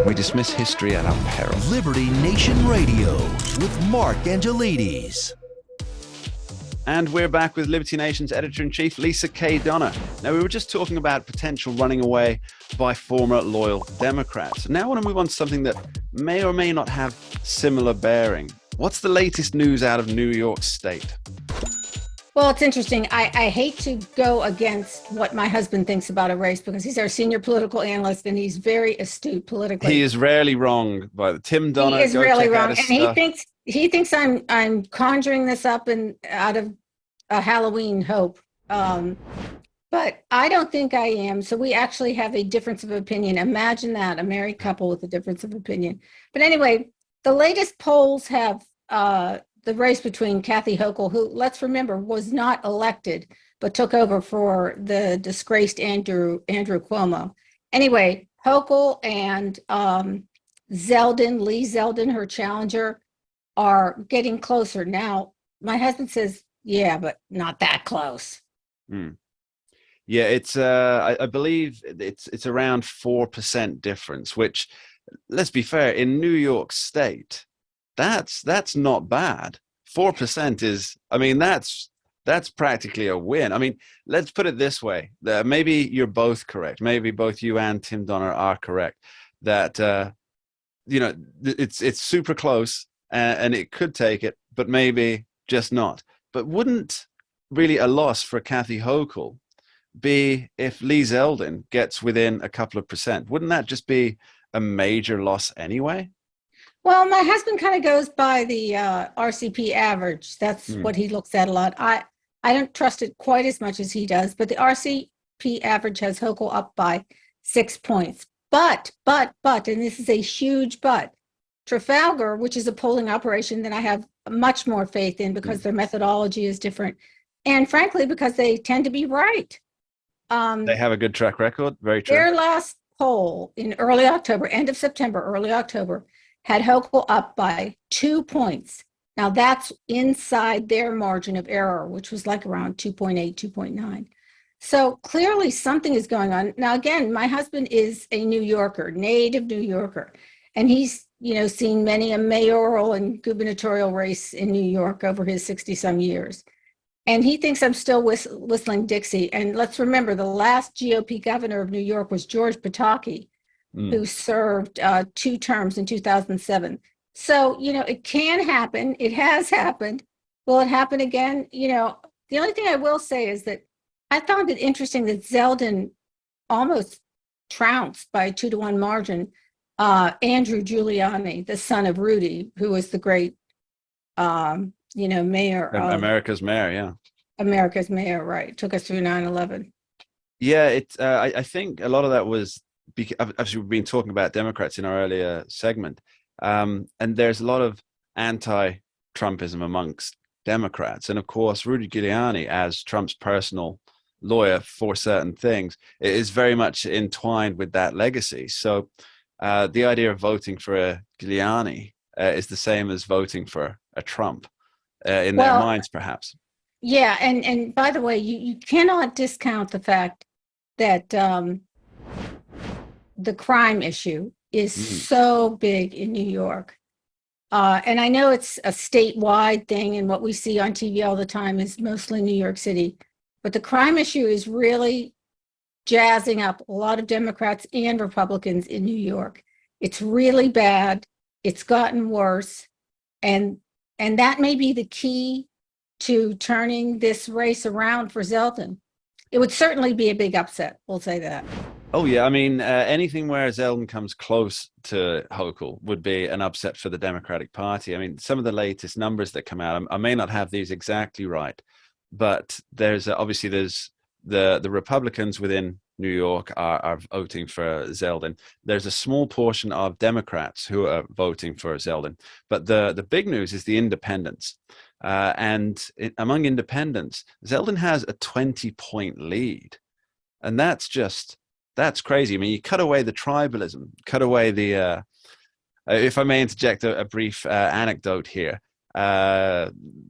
We dismiss history at our peril. Liberty Nation Radio with Mark Angelides. And we're back with Liberty Nation's editor-in-chief, Lisa K. Donner. Now, we were just talking about potential running away by former loyal Democrats. Now I want to move on to something that may or may not have similar bearing. What's the latest news out of New York State? Well, it's interesting. I hate to go against what my husband thinks about a race because he's our senior political analyst and he's very astute politically. He is rarely wrong. By Tim Donner, he is go really check wrong, out his and stuff. he thinks I'm conjuring this up and out of a Halloween hope. But I don't think I am. So we actually have a difference of opinion. Imagine that, a married couple with a difference of opinion. But anyway, the latest polls have the race between Kathy Hochul, who, let's remember, was not elected, but took over for the disgraced Andrew Cuomo. Anyway, Hochul and Lee Zeldin, her challenger, are getting closer. Now, my husband says, yeah, but not that close. Yeah, it's I believe it's around 4% difference, which, let's be fair, in New York State, that's not bad. 4% is, I mean, that's practically a win. I mean, let's put it this way. Maybe you're both correct. Maybe both you and Tim Donner are correct that it's super close and it could take it, but maybe just not. But wouldn't really a loss for Kathy Hochul be if Lee Zeldin gets within a couple of percent? Wouldn't that just be a major loss anyway? Well, my husband kind of goes by the RCP average. That's what he looks at a lot. I don't trust it quite as much as he does, but the RCP average has Hochul up by 6 points. But, and this is a huge but, Trafalgar, which is a polling operation that I have much more faith in because their methodology is different, and frankly, because they tend to be right. They have a good track record. Very true. Their last poll in early October, end of September, early October, had Hochul up by 2 points. Now that's inside their margin of error, which was like around 2.8, 2.9. So clearly something is going on. Now, again, my husband is a New Yorker, native New Yorker, and he's, seen many a mayoral and gubernatorial race in New York over his 60-some years. And he thinks I'm still whistling Dixie. And let's remember, the last GOP governor of New York was George Pataki, who served 2 terms in 2007. So, it can happen. It has happened. Will it happen again? The only thing I will say is that I found it interesting that Zeldin almost trounced by a 2-to-1 margin Andrew Giuliani, the son of Rudy, who was the great, mayor. America's mayor, yeah. America's mayor, right. Took us through 9/11. Yeah, I think a lot of that was, obviously we've been talking about Democrats in our earlier segment, and there's a lot of anti-Trumpism amongst Democrats. And of course, Rudy Giuliani, as Trump's personal lawyer for certain things, is very much entwined with that legacy. So the idea of voting for a Giuliani is the same as voting for a Trump in their minds, perhaps. Yeah, and by the way, you cannot discount the fact that the crime issue is so big in New York. And I know it's a statewide thing, and what we see on TV all the time is mostly New York City. But the crime issue is really jazzing up a lot of Democrats and Republicans in New York. It's really bad. It's gotten worse. And that may be the key to turning this race around for Zeldin. It would certainly be a big upset. We'll say that. Oh, yeah. I mean, anything where Zeldin comes close to Hochul would be an upset for the Democratic Party. I mean, some of the latest numbers that come out, I may not have these exactly right, but there's obviously the Republicans within New York are voting for Zeldin. There's a small portion of Democrats who are voting for Zeldin. But the big news is the independents. Among independents, Zeldin has a 20-point lead. And that's crazy. I mean, you cut away the tribalism, cut away the, if I may interject a brief anecdote here,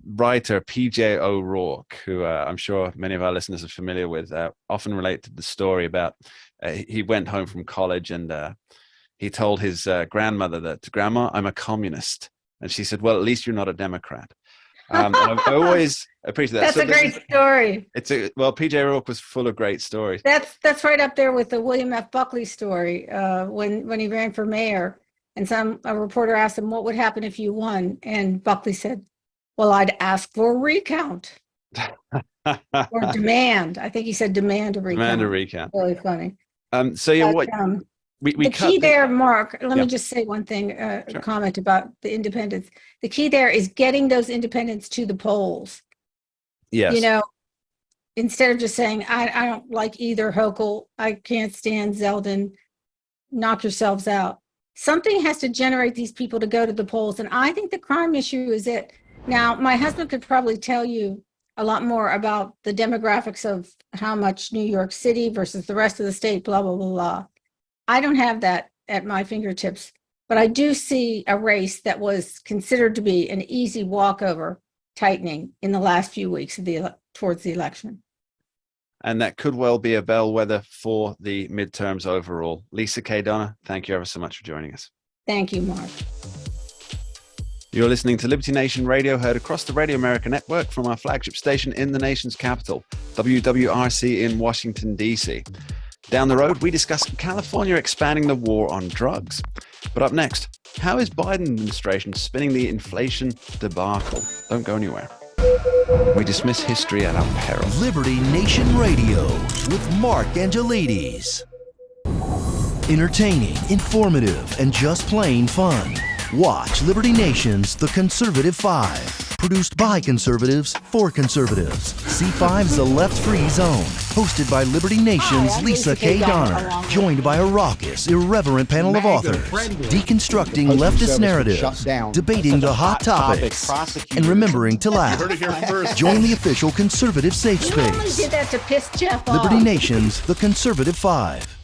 writer P.J. O'Rourke, who I'm sure many of our listeners are familiar with, often related the story about he went home from college and he told his grandmother that, "Grandma, I'm a communist." And she said, "Well, at least you're not a Democrat." And I always appreciate that. That's a great story. Well, PJ O'Rourke was full of great stories. That's right up there with the William F. Buckley story when he ran for mayor, and a reporter asked him what would happen if you won, and Buckley said, "Well, I'd ask for a recount." Or demand. I think he said demand a recount. Demand a recount. Really funny. So yeah, the key there, Mark, let me just say one thing, Sure. comment about the independents. The key there is getting those independents to the polls. Yes. You know, instead of just saying, I don't like either Hochul, I can't stand Zeldin, knock yourselves out. Something has to generate these people to go to the polls. And I think the crime issue is it. Now, my husband could probably tell you a lot more about the demographics of how much New York City versus the rest of the state, blah, blah, blah, blah. I don't have that at my fingertips, but I do see a race that was considered to be an easy walkover tightening in the last few weeks of towards the election. And that could well be a bellwether for the midterms overall. Lisa K. Donna, thank you ever so much for joining us. Thank you, Mark. You're listening to Liberty Nation Radio, heard across the Radio America network from our flagship station in the nation's capital, WWRC in Washington, D.C. Down the road, we discuss California expanding the war on drugs. But up next, how is Biden administration spinning the inflation debacle? Don't go anywhere. We dismiss history at our peril. Liberty Nation Radio with Mark Angelides. Entertaining, informative, and just plain fun. Watch Liberty Nation's The Conservative Five, produced by conservatives for conservatives. C5's The Left Free Zone, hosted by Liberty Nation's Lisa K. Donner, joined by a raucous, irreverent panel of authors, deconstructing leftist narratives, debating the hot topics, and remembering to laugh. Join the official conservative safe You only space. did that to piss Jeff off. Liberty Nation's The Conservative Five.